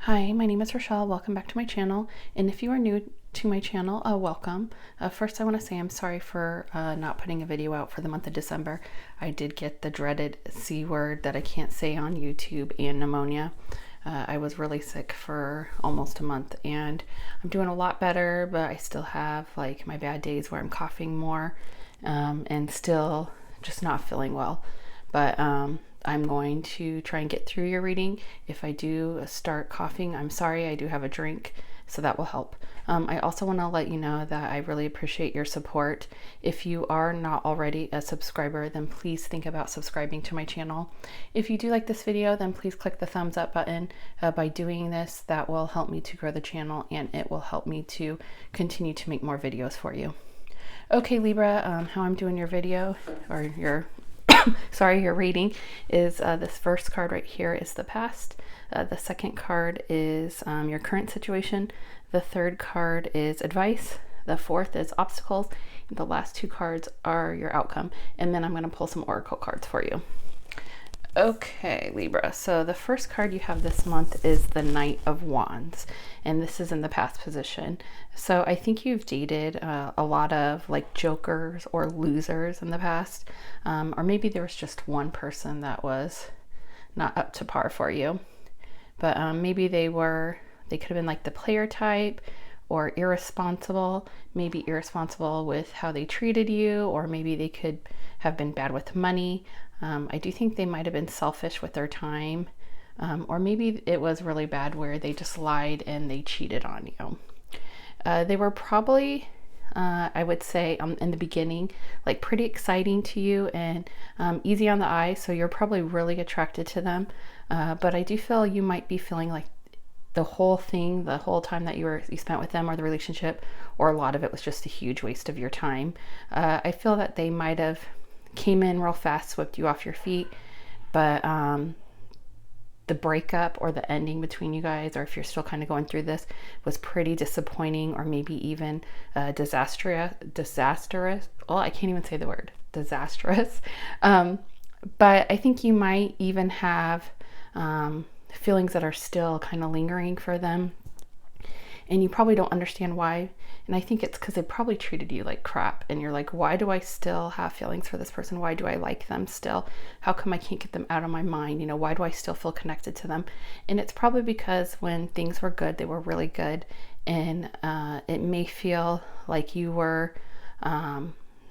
Hi, my name is Rochelle. Welcome back to my channel. And if you are new to my channel, welcome. First, I want to say I'm sorry for not putting a video out for the month of December. I did get the dreaded C word that I can't say on YouTube and pneumonia. I was really sick for almost a month and I'm doing a lot better, but I still have like my bad days where I'm coughing more and still just not feeling well. But I'm going to try and get through your reading. If I do start coughing, I'm sorry, I do have a drink, so that will help. I also want to let you know that I really appreciate your support. If you are not already a subscriber, then please think about subscribing to my channel. If you do like this video, then please click the thumbs up button. By doing this, that will help me to grow the channel and it will help me to continue to make more videos for you. Okay, Libra, how I'm doing your video, or your sorry, your reading is this first card right here is the past. The second card is your current situation. The third card is advice. The fourth is obstacles. And the last two cards are your outcome. And then I'm going to pull some oracle cards for you. Okay, Libra. So the first card you have this month is the Knight of Wands, and this is in the past position. So I think you've dated a lot of like jokers or losers in the past, or maybe there was just one person that was not up to par for you. But maybe they could have been like the player type or irresponsible, maybe irresponsible with how they treated you, or maybe they could have been bad with money. I do think they might have been selfish with their time, or maybe it was really bad where they just lied and they cheated on you. They were probably, I would say in the beginning, like pretty exciting to you and easy on the eye, so you're probably really attracted to them. But I do feel you might be feeling like the whole thing, the whole time that you spent with them, or the relationship, or a lot of it was just a huge waste of your time. I feel that they might have came in real fast, swept you off your feet, but the breakup or the ending between you guys, or if you're still kind of going through this, was pretty disappointing, or maybe even disastrous. Well, I can't even say the word disastrous. But I think you might even have feelings that are still kind of lingering for them, and you probably don't understand why. And I think it's because they probably treated you like crap, and you're like, why do I still have feelings for this person? Why do I like them still? How come I can't get them out of my mind? You know, why do I still feel connected to them? And it's probably because when things were good, they were really good, and it may feel like you were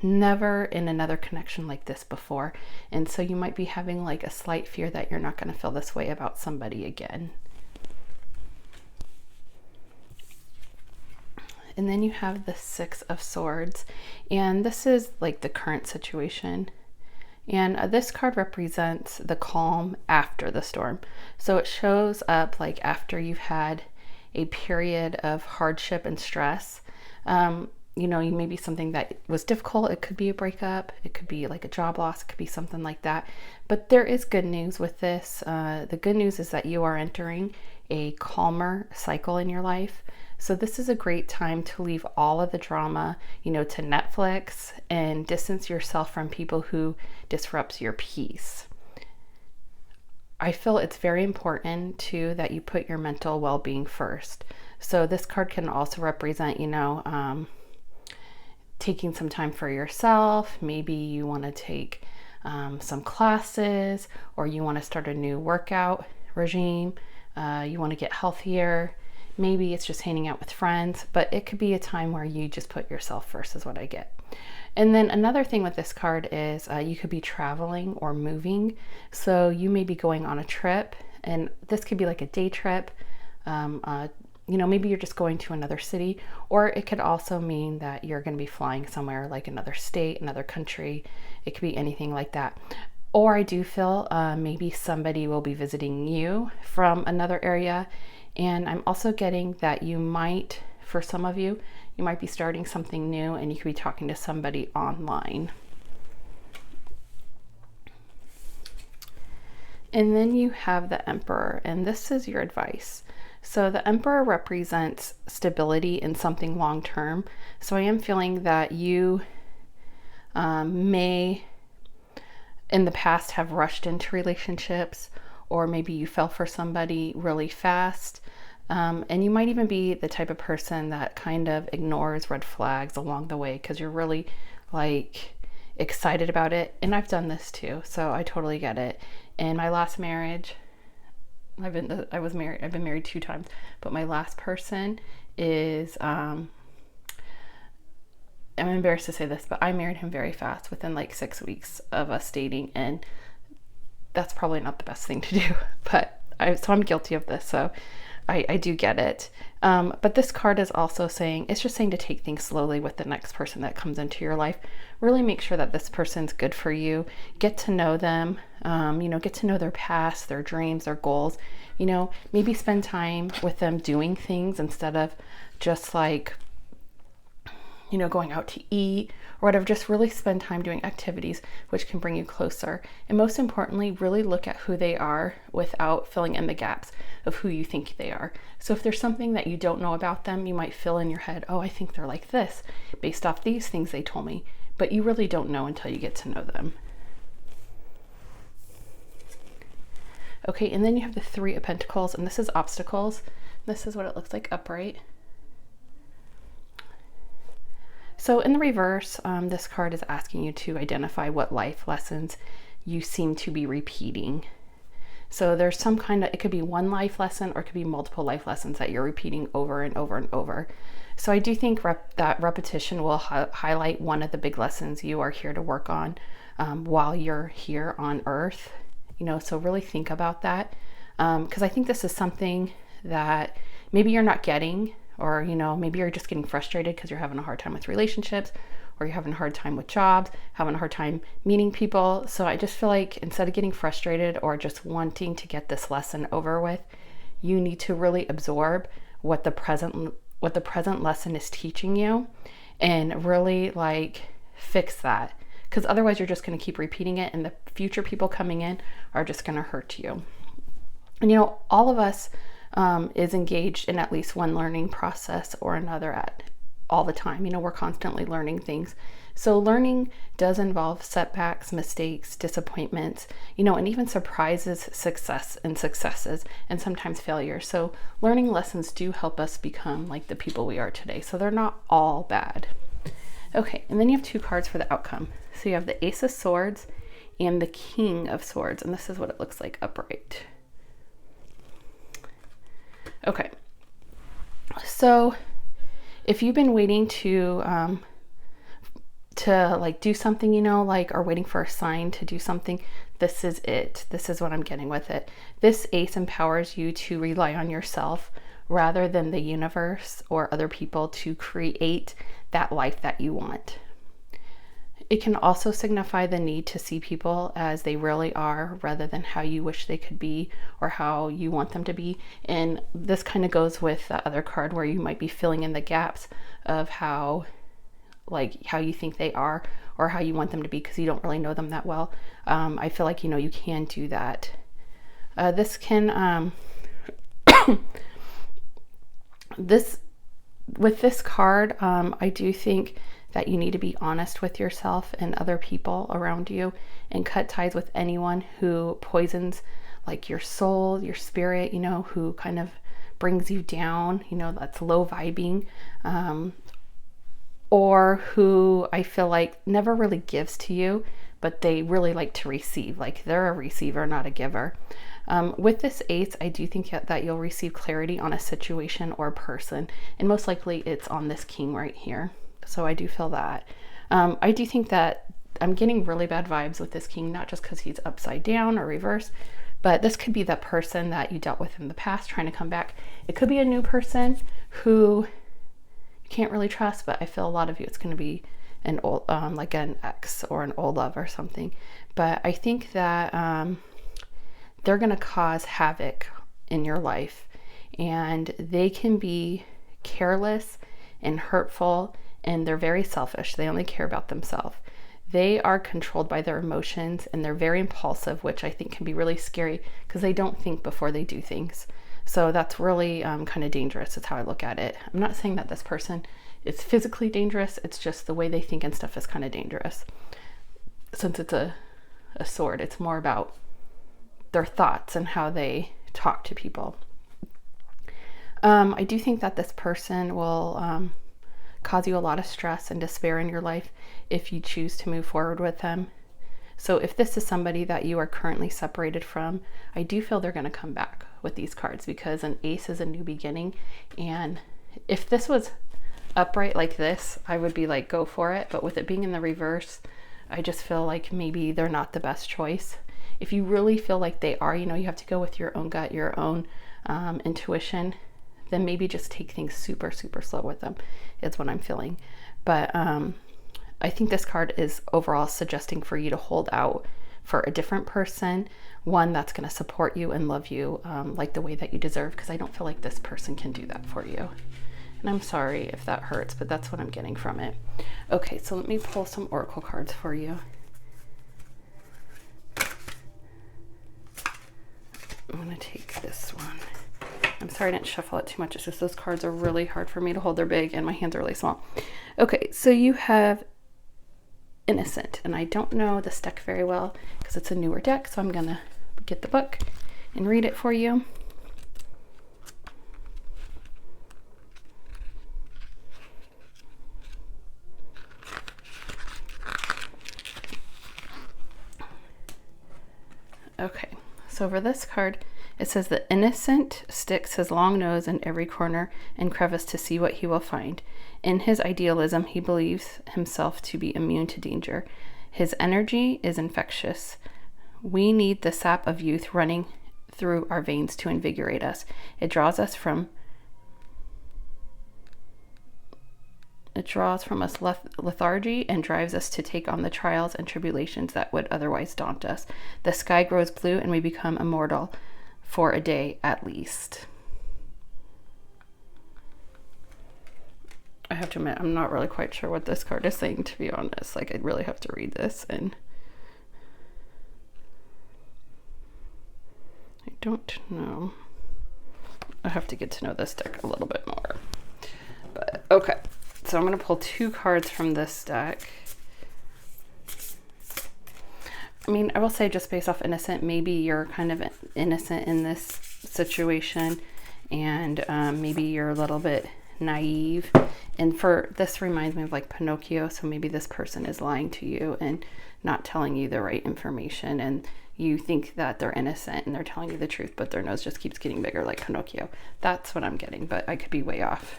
never in another connection like this before, and so you might be having like a slight fear that you're not going to feel this way about somebody again. And then you have the Six of Swords, and this is like the current situation. And this card represents the calm after the storm. So it shows up like after you've had a period of hardship and stress. You know, you maybe something that was difficult. It could be a breakup. It could be like a job loss. It could be something like that. But there is good news with this. The good news is that you are entering a calmer cycle in your life. So this is a great time to leave all of the drama, you know, to Netflix and distance yourself from people who disrupts your peace. I feel it's very important too that you put your mental well-being first. So this card can also represent, you know, taking some time for yourself. Maybe you want to take some classes, or you want to start a new workout regime. You want to get healthier. Maybe it's just hanging out with friends, but it could be a time where you just put yourself first is what I get. And then another thing with this card is you could be traveling or moving. So you may be going on a trip, and this could be like a day trip. You know, maybe you're just going to another city, or it could also mean that you're going to be flying somewhere like another state, another country. It could be anything like that. Or I do feel maybe somebody will be visiting you from another area. And I'm also getting that you might, for some of you, you might be starting something new, and you could be talking to somebody online. And then you have the Emperor, and this is your advice. So the Emperor represents stability in something long term. So I am feeling that you may in the past have rushed into relationships, or maybe you fell for somebody really fast. And you might even be the type of person that kind of ignores red flags along the way because you're really like excited about it. And I've done this too, so I totally get it. In my last marriage, I've been married 2 times, but my last person is, I'm embarrassed to say this, but I married him very fast within like 6 weeks of us dating. And that's probably not the best thing to do, but I'm guilty of this. So I do get it. But this card is also saying, it's just saying to take things slowly with the next person that comes into your life. Really make sure that this person's good for you. Get to know them, get to know their past, their dreams, their goals, maybe spend time with them doing things instead of just like, going out to eat or whatever. Just really spend time doing activities which can bring you closer. And most importantly, really look at who they are without filling in the gaps of who you think they are. So if there's something that you don't know about them, you might fill in your head, oh, I think they're like this based off these things they told me, but you really don't know until you get to know them. Okay, and then you have the 3 of Pentacles, and this is obstacles. This is what it looks like upright. So in the reverse, this card is asking you to identify what life lessons you seem to be repeating. So there's some kind of, it could be one life lesson or it could be multiple life lessons that you're repeating over and over and over. So I do think that repetition will highlight one of the big lessons you are here to work on while you're here on Earth. So really think about that, because I think this is something that maybe you're not getting, or maybe you're just getting frustrated because you're having a hard time with relationships, or you're having a hard time with jobs, having a hard time meeting people. So I just feel like instead of getting frustrated or just wanting to get this lesson over with, you need to really absorb what the present lesson is teaching you and really like fix that, because otherwise you're just going to keep repeating it and the future people coming in are just going to hurt you. And all of us is engaged in at least one learning process or another at all the time. We're constantly learning things. So learning does involve setbacks, mistakes, disappointments, and even surprises, successes, and sometimes failures. So learning lessons do help us become like the people we are today. So they're not all bad. Okay, and then you have 2 cards for the outcome. So you have the Ace of Swords and the King of Swords, and this is what it looks like upright. Okay, so if you've been waiting to like do something, or waiting for a sign to do something, this is it. This is what I'm getting with it. This ace empowers you to rely on yourself rather than the universe or other people to create that life that you want. It can also signify the need to see people as they really are rather than how you wish they could be or how you want them to be. And this kind of goes with the other card where you might be filling in the gaps of how you think they are or how you want them to be because you don't really know them that well. I feel like, you can do that. This can, with this card, I do think that you need to be honest with yourself and other people around you and cut ties with anyone who poisons like your soul, your spirit, who kind of brings you down, that's low vibing, or who I feel like never really gives to you, but they really like to receive, like they're a receiver, not a giver. With this ace, I do think that you'll receive clarity on a situation or person, and most likely it's on this king right here. So I do feel that. I do think that I'm getting really bad vibes with this king, not just because he's upside down or reversed, but this could be that person that you dealt with in the past trying to come back. It could be a new person who you can't really trust, but I feel a lot of you, it's going to be an old, like an ex or an old love or something. But I think that they're going to cause havoc in your life, and they can be careless and hurtful, and they're very selfish. They only care about themselves. They are controlled by their emotions, and they're very impulsive, which I think can be really scary because they don't think before they do things. So that's really kind of dangerous. That's how I look at it. I'm not saying that this person is physically dangerous. It's just the way they think and stuff is kind of dangerous. Since it's a sword, it's more about their thoughts and how they talk to people. I do think that this person will cause you a lot of stress and despair in your life if you choose to move forward with them. So if this is somebody that you are currently separated from, I do feel they're going to come back with these cards, because an ace is a new beginning. And if this was upright like this, I would be like, go for it. But with it being in the reverse, I just feel like maybe they're not the best choice. If you really feel like they are, you know, you have to go with your own gut, your own intuition, then maybe just take things super, super slow with them is what I'm feeling. But I think this card is overall suggesting for you to hold out for a different person, one that's going to support you and love you like the way that you deserve, because I don't feel like this person can do that for you. And I'm sorry if that hurts, but that's what I'm getting from it. Okay, so let me pull some oracle cards for you. I'm going to take this one. I'm sorry I didn't shuffle it too much. It's just those cards are really hard for me to hold. They're big and my hands are really small. Okay, so you have Innocent, and I don't know this deck very well because it's a newer deck, so I'm going to get the book and read it for you. Okay, so for this card, it says the innocent sticks his long nose in every corner and crevice to see what he will find. In his idealism, he believes himself to be immune to danger. His energy is infectious. We need the sap of youth running through our veins to invigorate us. It draws from us lethargy and drives us to take on the trials and tribulations that would otherwise daunt us. The sky grows blue and we become immortal for a day at least. I have to admit, I'm not really quite sure what this card is saying, to be honest. Like, I really have to read this, and I don't know. I have to get to know this deck a little bit more. But okay, so I'm going to pull 2 cards from this deck. I mean, I will say, just based off innocent, maybe you're kind of innocent in this situation, and maybe you're a little bit naive. And for this reminds me of like Pinocchio, so maybe this person is lying to you and not telling you the right information, and you think that they're innocent and they're telling you the truth, but their nose just keeps getting bigger like Pinocchio. That's what I'm getting, but I could be way off.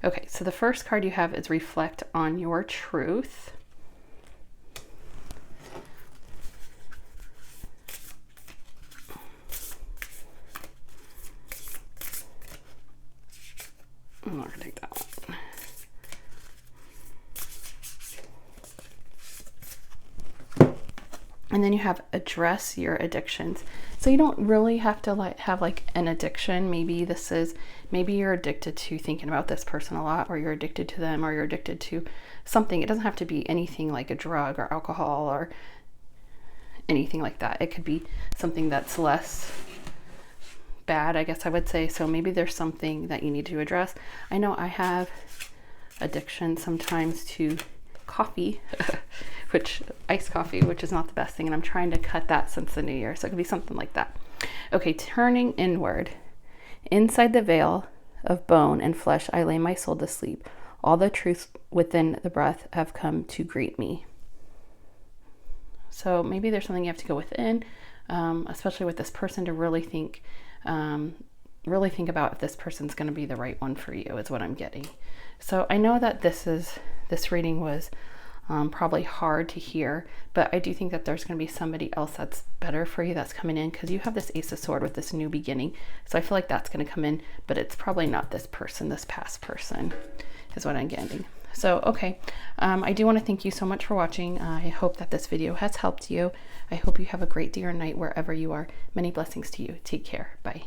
Okay, so the first card you have is Reflect on Your Truth. I'm not gonna take that one. And then you have Address Your Addictions. So you don't really have to have like an addiction. Maybe you're addicted to thinking about this person a lot, or you're addicted to them, or you're addicted to something. It doesn't have to be anything like a drug or alcohol or anything like that. It could be something that's less bad, I guess I would say. So maybe there's something that you need to address. I know I have addiction sometimes to coffee, iced coffee, which is not the best thing, and I'm trying to cut that since the new year. So it could be something like that. Okay, turning inward. Inside the veil of bone and flesh, I lay my soul to sleep. All the truths within the breath have come to greet me. So maybe there's something you have to go within, especially with this person, to really think about if this person's going to be the right one for you, is what I'm getting. So I know that this reading was probably hard to hear, but I do think that there's going to be somebody else that's better for you that's coming in, because you have this Ace of Swords with this new beginning. So I feel like that's going to come in, but it's probably not this person, this past person is what I'm getting. So, okay, I do want to thank you so much for watching. I hope that this video has helped you. I hope you have a great day or night wherever you are. Many blessings to you. Take care. Bye.